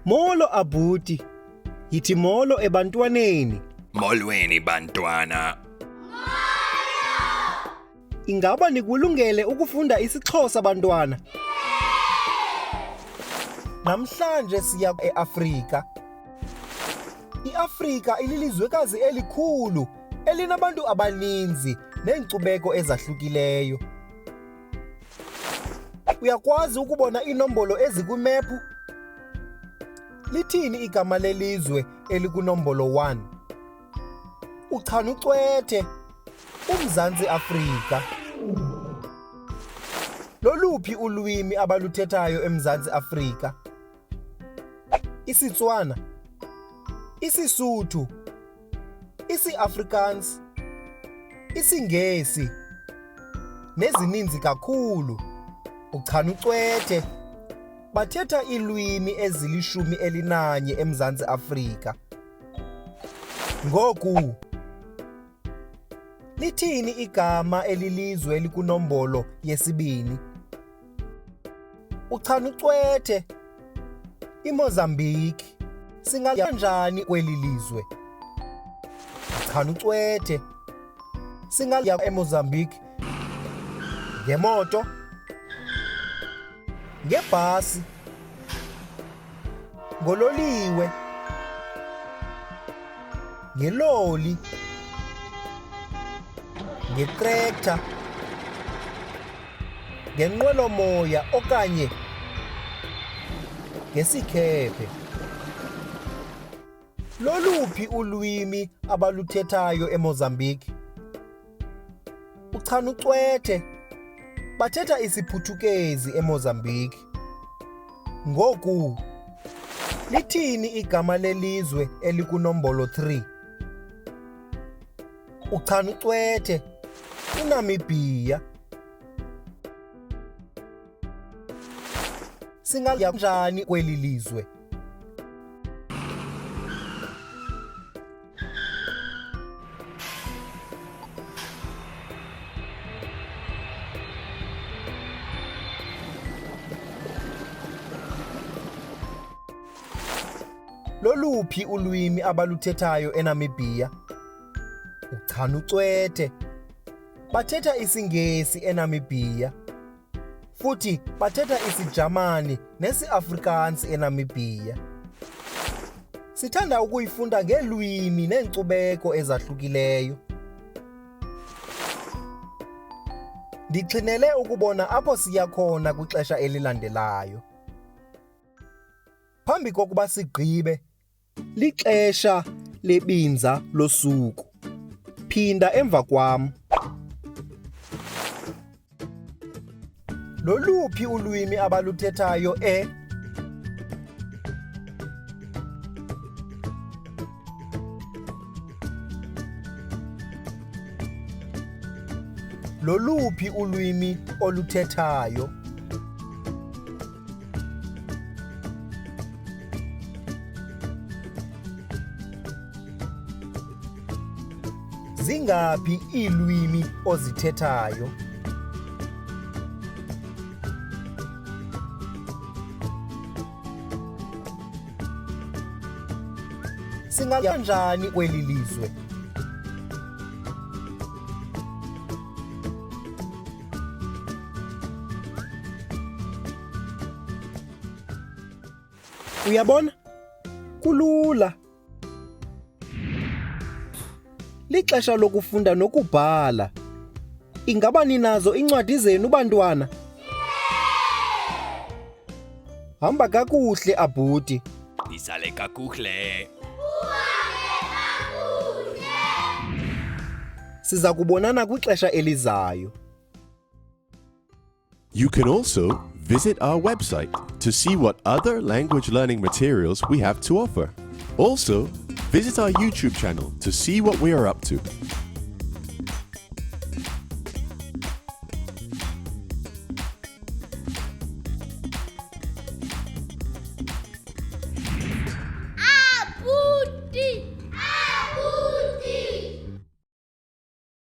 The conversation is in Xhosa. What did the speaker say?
Molo Abuti. Yithi molo ebantwaneni. Molweni bantwana. Ingaba nikulungele ukufunda isiXhosa bantwana? Namhlanje siya eAfrika. iAfrika ililizwekazi elikhulu elinabantu abaninzi neenkcubeko ezahlukileyo. Uyakwazi ukubona iinombolo ezikwimephu? Lithini igama lelizwe elikunombolo 1? Uchanucwethe, uMzantsi Afrika. Loluphi ulwimi abaluthethayo eMzantsi Afrika? isiTswana, isiSuthu, isiAfrikaans, isiNgesi, nezininzi kakhulu. Uchanucwethe. Bathetha iilwimi ezili-11 eMzantsi Afrika. Ngoku, lithini igama elilizwe elikunombolo yesi-2? Uchanucwethe. iMozambique. Singaya kanjani kweli lizwe? Uchanucwethe. Singaya eMozambique ngemoto, ngebhasi, ngololiwe, ngeloli, ngetrektha, ngenqwelomoya okanye ngesikhephe. Loluphi ulwimi abaluthethayo eMozambique? Uchanucwethe. Bathetha isiPhuthukezi eMozambique. Ngoku, lithini igama lelizwe elikunombolo 3? Uchanucwethe. iNamibia. Singaya kanjani kweli lizwe? Loluphi ulwimi abaluthethayo eNamibia? Uchanucwethe. Bathetha isiNgesi eNamibia. Futhi bathetha isiJamani nesiAfrikaans eNamibia. Sithanda ukuyifunda ngeelwimi neenkcubeko ezahlukileyo. Ndixhinele ukubona apho siya khona kwixesha elilandelayo. Phambi kokuba sigqibe, lixesha lebinza losuku. Phinda emva kwam. Loluphi ulwimi abaluthethayo Loluphi ulwimi oluthethayo? Zingaphi iilwimi ozithethayo? Singaya kanjani kweli lizwe? Uyabona? Kulula. Lixesha lokufunda nokubhala. Ingaba ninazo incwadi zenu bantwana? Hamba kakuhle Abuti. Isale kakuhle. Siza kubonana kwixesha elizayo. You can also visit our website to see what other language learning materials we have to offer. Also, visit our YouTube channel to see what we are up to.